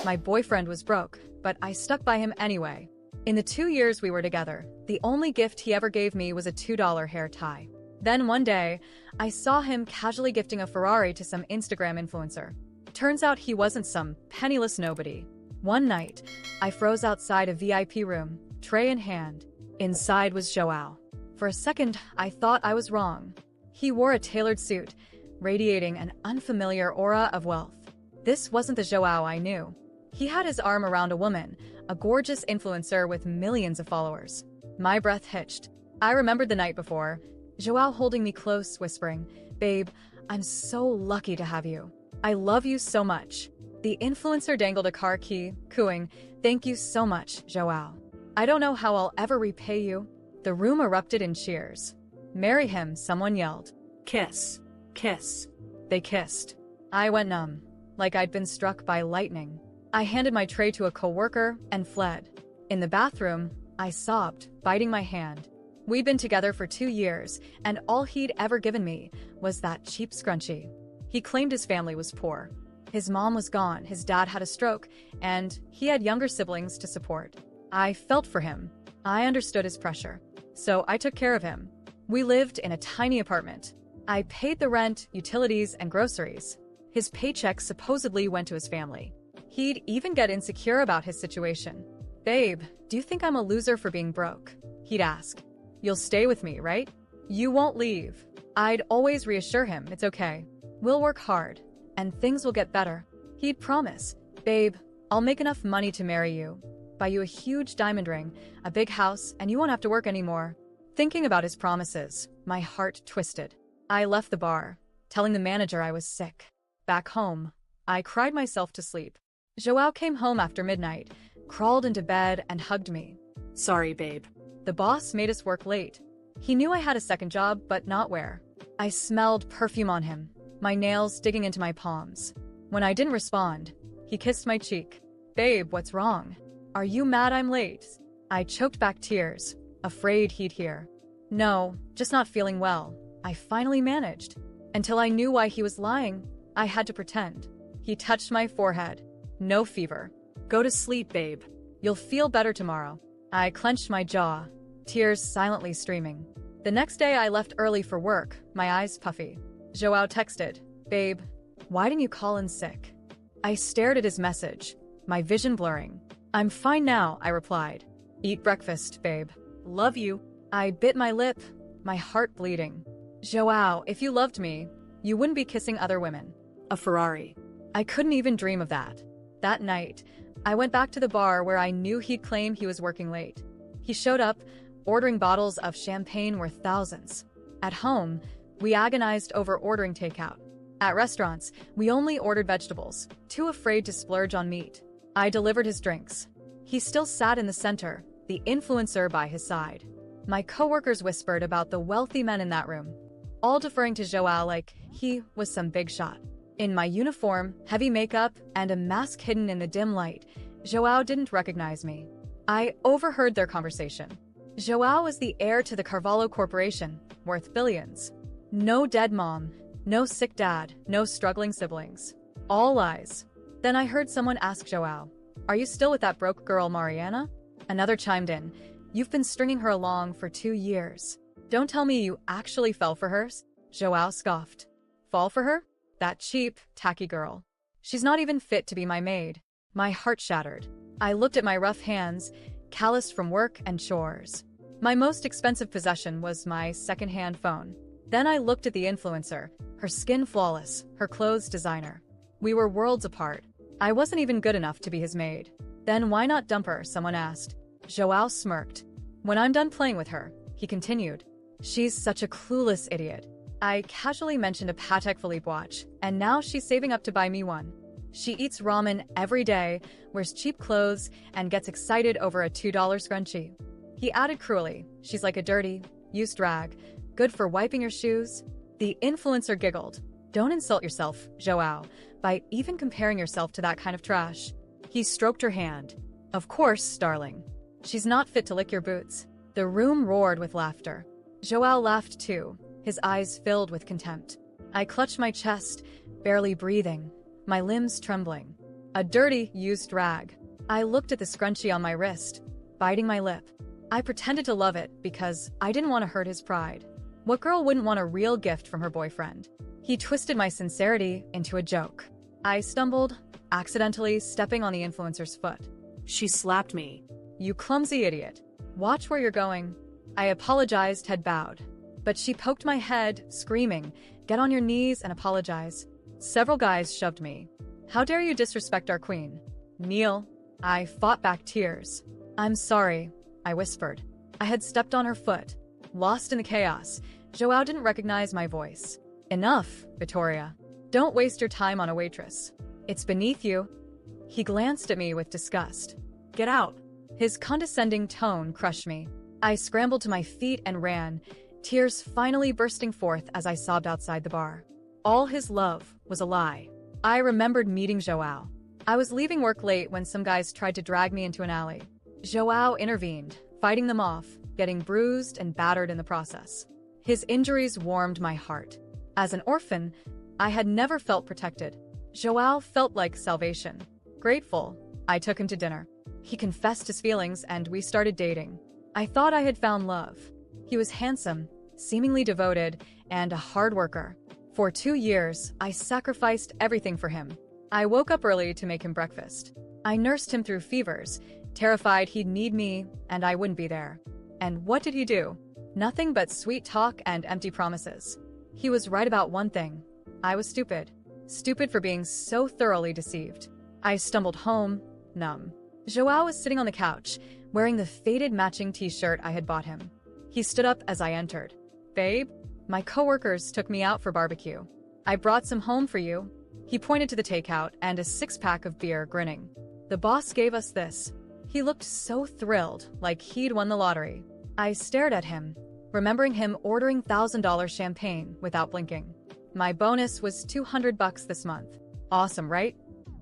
My boyfriend was broke, but I stuck by him anyway. In the 2 years we were together, the only gift he ever gave me was a $2 hair tie. Then one day, I saw him casually gifting a Ferrari to some Instagram influencer. Turns out he wasn't some penniless nobody. One night, I froze outside a VIP room, tray in hand. Inside was Joao. For a second, I thought I was wrong. He wore a tailored suit, radiating an unfamiliar aura of wealth. This wasn't the Joao I knew. He had his arm around a woman, a gorgeous influencer with millions of followers. My breath hitched. I remembered the night before, Joao holding me close, whispering, "Babe, I'm so lucky to have you. I love you so much." The influencer dangled a car key, cooing, "Thank you so much, Joao. I don't know how I'll ever repay you." The room erupted in cheers. "Marry him," someone yelled. "Kiss. Kiss." They kissed. I went numb, like I'd been struck by lightning. I handed my tray to a coworker and fled. In the bathroom, I sobbed, biting my hand. We'd been together for 2 years, and all he'd ever given me was that cheap scrunchie. He claimed his family was poor. His mom was gone, his dad had a stroke, and he had younger siblings to support. I felt for him. I understood his pressure. So I took care of him. We lived in a tiny apartment. I paid the rent, utilities, and groceries. His paycheck supposedly went to his family. He'd even get insecure about his situation. "Babe, do you think I'm a loser for being broke?" he'd ask. "You'll stay with me, right? You won't leave." I'd always reassure him, "It's okay. We'll work hard, and things will get better." He'd promise, "Babe, I'll make enough money to marry you, buy you a huge diamond ring, a big house, and you won't have to work anymore." Thinking about his promises, my heart twisted. I left the bar, telling the manager I was sick. Back home, I cried myself to sleep. Joao came home after midnight, crawled into bed, and hugged me. "Sorry, babe. The boss made us work late." He knew I had a second job, but not where. I smelled perfume on him, my nails digging into my palms. When I didn't respond, he kissed my cheek. "Babe, what's wrong? Are you mad I'm late?" I choked back tears, afraid he'd hear. "No, just not feeling well." I finally managed. Until I knew why he was lying, I had to pretend. He touched my forehead. "No fever. Go to sleep, babe. You'll feel better tomorrow." I clenched my jaw, tears silently streaming. The next day I left early for work, my eyes puffy. Joao texted, "Babe, why didn't you call in sick?" I stared at his message, my vision blurring. "I'm fine now," I replied. "Eat breakfast, babe. Love you." I bit my lip, my heart bleeding. "Joao, if you loved me, you wouldn't be kissing other women. A Ferrari." I couldn't even dream of that. That night, I went back to the bar where I knew he'd claim he was working late. He showed up, ordering bottles of champagne worth thousands. At home, we agonized over ordering takeout. At restaurants, we only ordered vegetables, too afraid to splurge on meat. I delivered his drinks. He still sat in the center, the influencer by his side. My coworkers whispered about the wealthy men in that room, all deferring to Joao like he was some big shot. In my uniform, heavy makeup, and a mask hidden in the dim light, Joao didn't recognize me. I overheard their conversation. Joao was the heir to the Carvalho Corporation, worth billions. No dead mom, no sick dad, no struggling siblings. All lies. Then I heard someone ask Joao, "Are you still with that broke girl Mariana?" Another chimed in, "You've been stringing her along for 2 years. Don't tell me you actually fell for her." Joao scoffed. "Fall for her? That cheap, tacky girl. She's not even fit to be my maid." My heart shattered. I looked at my rough hands, calloused from work and chores. My most expensive possession was my second-hand phone. Then I looked at the influencer, her skin flawless, her clothes designer. We were worlds apart. I wasn't even good enough to be his maid. "Then why not dump her?" someone asked. Joao smirked. "When I'm done playing with her," he continued. "She's such a clueless idiot." I casually mentioned a Patek Philippe watch, and now she's saving up to buy me one. She eats ramen every day, wears cheap clothes, and gets excited over a $2 scrunchie. He added cruelly, "She's like a dirty, used rag, good for wiping your shoes." The influencer giggled. "Don't insult yourself, Joao, by even comparing yourself to that kind of trash." He stroked her hand. "Of course, darling. She's not fit to lick your boots." The room roared with laughter. Joao laughed too, his eyes filled with contempt. I clutched my chest, barely breathing, my limbs trembling. A dirty, used rag. I looked at the scrunchie on my wrist, biting my lip. I pretended to love it because I didn't want to hurt his pride. What girl wouldn't want a real gift from her boyfriend? He twisted my sincerity into a joke. I stumbled, accidentally stepping on the influencer's foot. She slapped me. You clumsy idiot. Watch where you're going. I apologized, head bowed. But she poked my head, screaming, "Get on your knees and apologize." Several guys shoved me. "How dare you disrespect our queen?" "Kneel." I fought back tears. "I'm sorry," I whispered. I had stepped on her foot. Lost in the chaos, Joao didn't recognize my voice. "Enough, Victoria. Don't waste your time on a waitress. It's beneath you." He glanced at me with disgust. Get out. His condescending tone crushed me. I scrambled to my feet and ran, tears finally bursting forth as I sobbed outside the bar. All his love was a lie. I remembered meeting Joao. I was leaving work late when some guys tried to drag me into an alley. Joao intervened, fighting them off, getting bruised and battered in the process. His injuries warmed my heart. As an orphan, I had never felt protected. Joao felt like salvation. Grateful, I took him to dinner. He confessed his feelings and we started dating. I thought I had found love. He was handsome, seemingly devoted, and a hard worker. For 2 years, I sacrificed everything for him. I woke up early to make him breakfast. I nursed him through fevers, terrified he'd need me and I wouldn't be there. And what did he do? Nothing but sweet talk and empty promises. He was right about one thing. I was stupid. Stupid for being so thoroughly deceived. I stumbled home, numb. Joao was sitting on the couch, wearing the faded matching t-shirt I had bought him. He stood up as I entered. "Babe, my coworkers took me out for barbecue. I brought some home for you." He pointed to the takeout and a 6-pack of beer, grinning. "The boss gave us this." He looked so thrilled, like he'd won the lottery. I stared at him, remembering him ordering $1,000 champagne without blinking. My bonus was $200 this month. Awesome, right?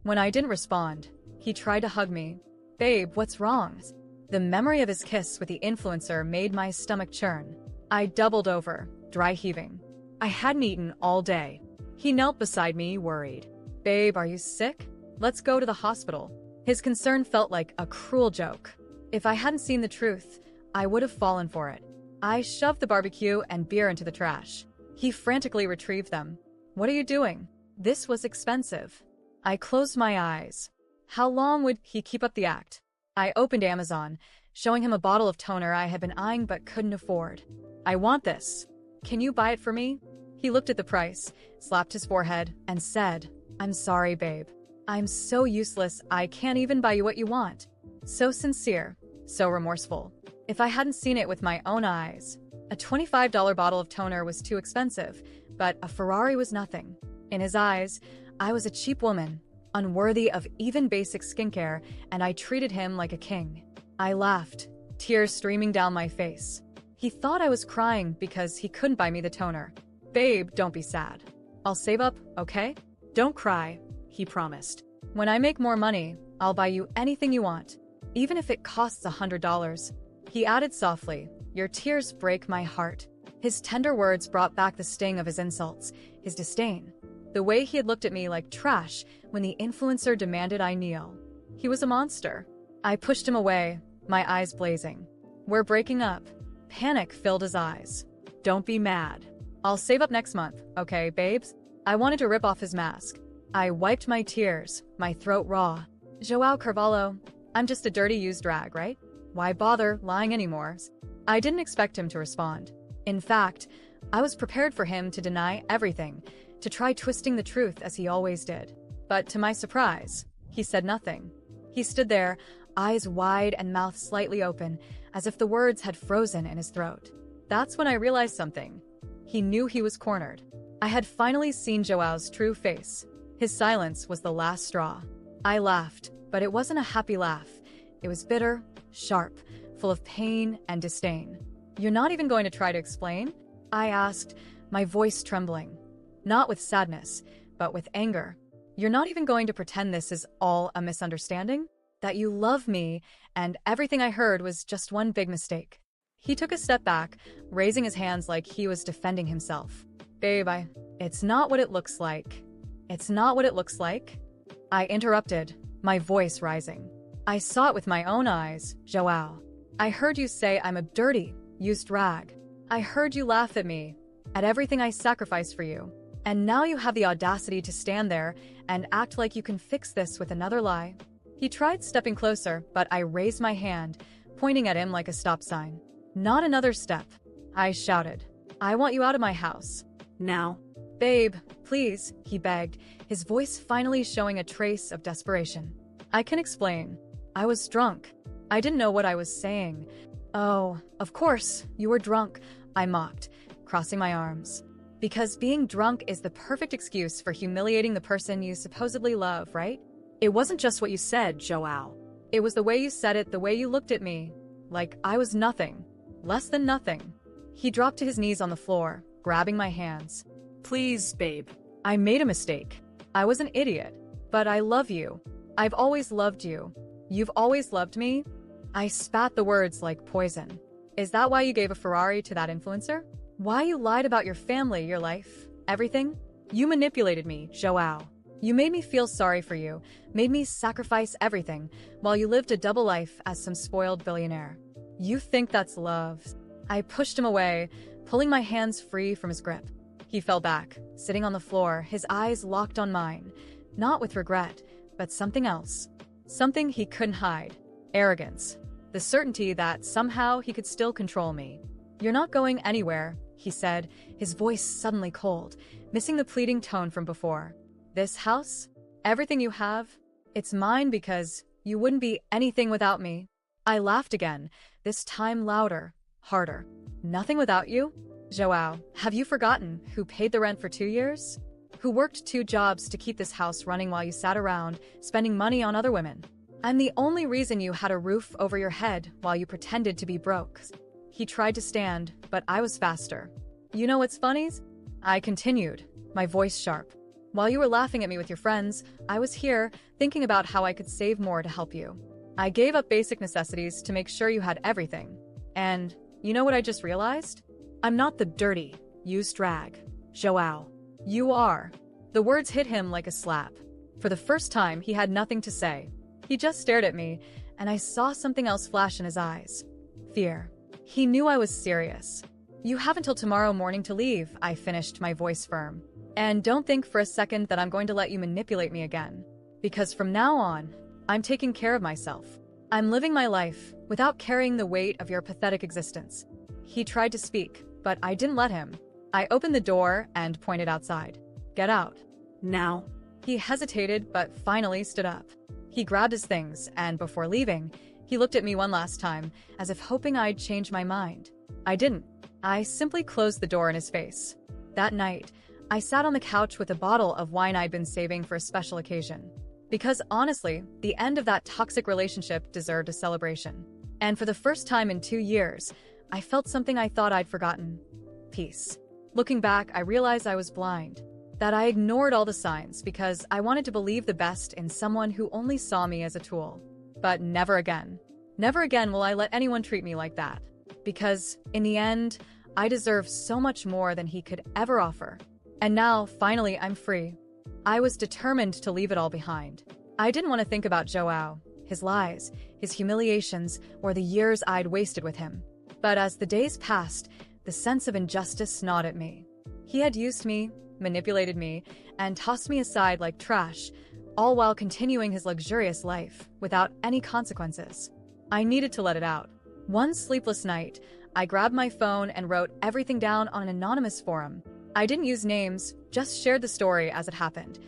When I didn't respond, he tried to hug me. "Babe, what's wrong?" The memory of his kiss with the influencer made my stomach churn. I doubled over, dry heaving. I hadn't eaten all day. He knelt beside me, worried. "Babe, are you sick? Let's go to the hospital." His concern felt like a cruel joke. If I hadn't seen the truth, I would have fallen for it. I shoved the barbecue and beer into the trash. He frantically retrieved them. "What are you doing? This was expensive." I closed my eyes. How long would he keep up the act? I opened Amazon, showing him a bottle of toner I had been eyeing but couldn't afford. "I want this. Can you buy it for me?" He looked at the price, slapped his forehead, and said, "I'm sorry, babe. I'm so useless I can't even buy you what you want." So sincere, so remorseful. If I hadn't seen it with my own eyes, a $25 bottle of toner was too expensive, but a Ferrari was nothing. In his eyes, I was a cheap woman, unworthy of even basic skincare, and I treated him like a king. I laughed, tears streaming down my face. He thought I was crying because he couldn't buy me the toner. "Babe, don't be sad. I'll save up, okay?" Don't cry, he promised. "When I make more money, I'll buy you anything you want, even if it costs $100. He added softly, "Your tears break my heart." His tender words brought back the sting of his insults, his disdain. The way he had looked at me like trash when the influencer demanded I kneel. He was a monster. I pushed him away, my eyes blazing. "We're breaking up." Panic filled his eyes. "Don't be mad. I'll save up next month, okay, babes?" I wanted to rip off his mask. I wiped my tears, my throat raw. "Joao Carvalho, I'm just a dirty used rag, right? Why bother lying anymore?" I didn't expect him to respond. In fact, I was prepared for him to deny everything, to try twisting the truth as he always did. But to my surprise, he said nothing. He stood there, eyes wide and mouth slightly open, as if the words had frozen in his throat. That's when I realized something. He knew he was cornered. I had finally seen Joao's true face. His silence was the last straw. I laughed, but it wasn't a happy laugh. It was bitter, sharp, full of pain and disdain. "You're not even going to try to explain?" I asked, my voice trembling. Not with sadness, but with anger. "You're not even going to pretend this is all a misunderstanding? That you love me, and everything I heard was just one big mistake?" He took a step back, raising his hands like he was defending himself. "Babe, it's not what it looks like. It's not what it looks like." I interrupted, my voice rising. I saw it with my own eyes, Joao. I heard you say I'm a dirty, used rag. I heard you laugh at me, at everything I sacrificed for you. And now you have the audacity to stand there and act like you can fix this with another lie. He tried stepping closer, but I raised my hand, pointing at him like a stop sign. Not another step, I shouted. I want you out of my house. Now. Babe, please, he begged, his voice finally showing a trace of desperation. I can explain. I was drunk. I didn't know what I was saying. Oh, of course, you were drunk, I mocked, crossing my arms. Because being drunk is the perfect excuse for humiliating the person you supposedly love, right? It wasn't just what you said, Joao. It was the way you said it, the way you looked at me. Like I was nothing. Less than nothing. He dropped to his knees on the floor, grabbing my hands. Please, babe. I made a mistake. I was an idiot. But I love you. I've always loved you. You've always loved me? I spat the words like poison. Is that why you gave a Ferrari to that influencer? Why you lied about your family, your life, everything? You manipulated me, Joao. You made me feel sorry for you, made me sacrifice everything, while you lived a double life as some spoiled billionaire. You think that's love? I pushed him away, pulling my hands free from his grip. He fell back, sitting on the floor, his eyes locked on mine, not with regret, but something else. Something he couldn't hide. Arrogance. The certainty that somehow he could still control me. You're not going anywhere, he said, his voice suddenly cold, missing the pleading tone from before. This house? Everything you have? It's mine because you wouldn't be anything without me. I laughed again, this time louder, harder. Nothing without you? Joao, have you forgotten who paid the rent for 2 years? Who worked 2 jobs to keep this house running while you sat around, spending money on other women? I'm the only reason you had a roof over your head while you pretended to be broke. He tried to stand, but I was faster. You know what's funny? I continued, my voice sharp. While you were laughing at me with your friends, I was here, thinking about how I could save more to help you. I gave up basic necessities to make sure you had everything. And, you know what I just realized? I'm not the dirty, used rag, Joao. You are. The words hit him like a slap. For the first time, he had nothing to say. He just stared at me, and I saw something else flash in his eyes. Fear. He knew I was serious. You have until tomorrow morning to leave, I finished, my voice firm. And don't think for a second that I'm going to let you manipulate me again. Because from now on, I'm taking care of myself. I'm living my life without carrying the weight of your pathetic existence. He tried to speak, but I didn't let him. I opened the door and pointed outside. Get out. Now. He hesitated, but finally stood up. He grabbed his things, and before leaving, he looked at me one last time, as if hoping I'd change my mind. I didn't. I simply closed the door in his face. That night, I sat on the couch with a bottle of wine I'd been saving for a special occasion. Because honestly, the end of that toxic relationship deserved a celebration. And for the first time in 2 years, I felt something I thought I'd forgotten. Peace. Looking back, I realized I was blind. That I ignored all the signs because I wanted to believe the best in someone who only saw me as a tool. But never again. Never again will I let anyone treat me like that. Because, in the end, I deserve so much more than he could ever offer. And now, finally, I'm free. I was determined to leave it all behind. I didn't want to think about Joao, his lies, his humiliations, or the years I'd wasted with him. But as the days passed, the sense of injustice gnawed at me. He had used me, manipulated me, and tossed me aside like trash, all while continuing his luxurious life without any consequences. I needed to let it out. One sleepless night, I grabbed my phone and wrote everything down on an anonymous forum. I didn't use names, just shared the story as it happened.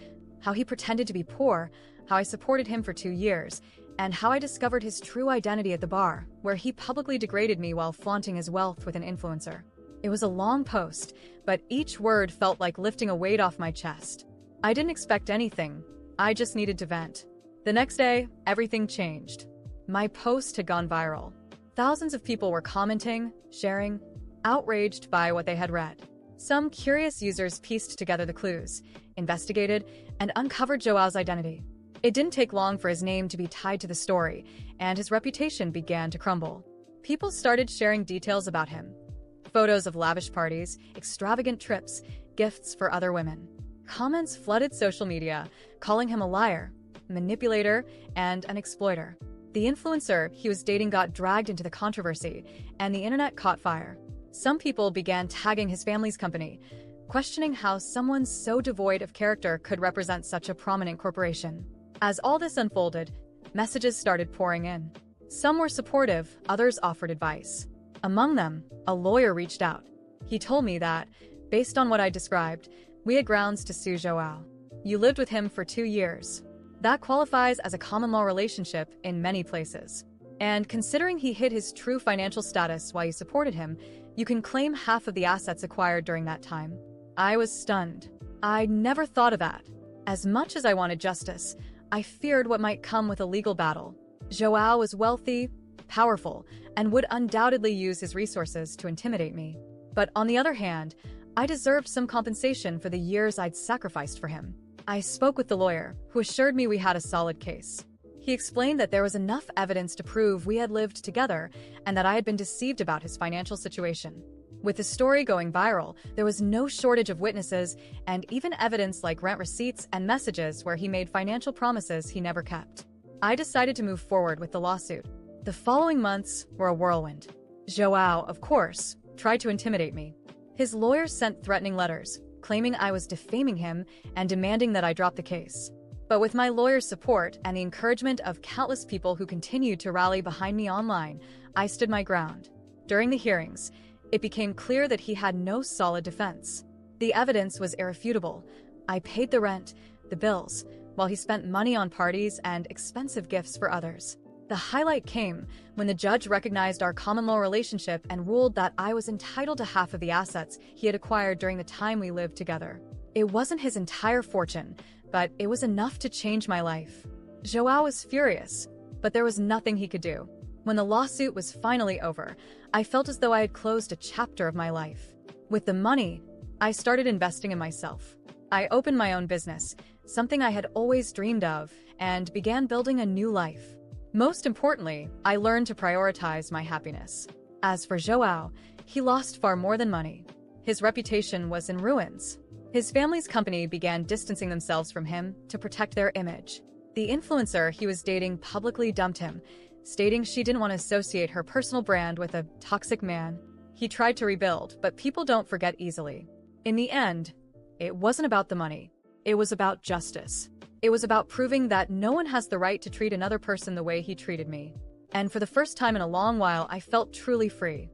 How he pretended to be poor, how I supported him for 2 years, and how I discovered his true identity at the bar, where he publicly degraded me while flaunting his wealth with an influencer. It was a long post, but each word felt like lifting a weight off my chest. I didn't expect anything. I just needed to vent. The next day, everything changed. My post had gone viral. Thousands of people were commenting, sharing, outraged by what they had read. Some curious users pieced together the clues, investigated, and uncovered Joao's identity. It didn't take long for his name to be tied to the story, and his reputation began to crumble. People started sharing details about him. Photos of lavish parties, extravagant trips, gifts for other women. Comments flooded social media, calling him a liar, manipulator, and an exploiter. The influencer he was dating got dragged into the controversy, and the internet caught fire. Some people began tagging his family's company, questioning how someone so devoid of character could represent such a prominent corporation. As all this unfolded, messages started pouring in. Some were supportive, others offered advice. Among them, a lawyer reached out. He told me that, based on what I described, we had grounds to sue Joao. You lived with him for 2 years. That qualifies as a common law relationship in many places. And considering he hid his true financial status while you supported him, you can claim half of the assets acquired during that time. I was stunned. I never thought of that. As much as I wanted justice, I feared what might come with a legal battle. Joao was wealthy, powerful, and would undoubtedly use his resources to intimidate me. But on the other hand, I deserved some compensation for the years I'd sacrificed for him. I spoke with the lawyer, who assured me we had a solid case. He explained that there was enough evidence to prove we had lived together and that I had been deceived about his financial situation. With the story going viral, there was no shortage of witnesses and even evidence like rent receipts and messages where he made financial promises he never kept. I decided to move forward with the lawsuit. The following months were a whirlwind. Joao, of course, tried to intimidate me. His lawyers sent threatening letters, claiming I was defaming him and demanding that I drop the case. But with my lawyer's support and the encouragement of countless people who continued to rally behind me online, I stood my ground. During the hearings, it became clear that he had no solid defense. The evidence was irrefutable. I paid the rent, the bills, while he spent money on parties and expensive gifts for others. The highlight came when the judge recognized our common law relationship and ruled that I was entitled to half of the assets he had acquired during the time we lived together. It wasn't his entire fortune, but it was enough to change my life. Joao was furious, but there was nothing he could do. When the lawsuit was finally over, I felt as though I had closed a chapter of my life. With the money, I started investing in myself. I opened my own business, something I had always dreamed of, and began building a new life. Most importantly, I learned to prioritize my happiness. As for Joao, he lost far more than money. His reputation was in ruins. His family's company began distancing themselves from him to protect their image. The influencer he was dating publicly dumped him, stating she didn't want to associate her personal brand with a toxic man. He tried to rebuild, but people don't forget easily. In the end, it wasn't about the money. It was about justice. It was about proving that no one has the right to treat another person the way he treated me. And for the first time in a long while, I felt truly free.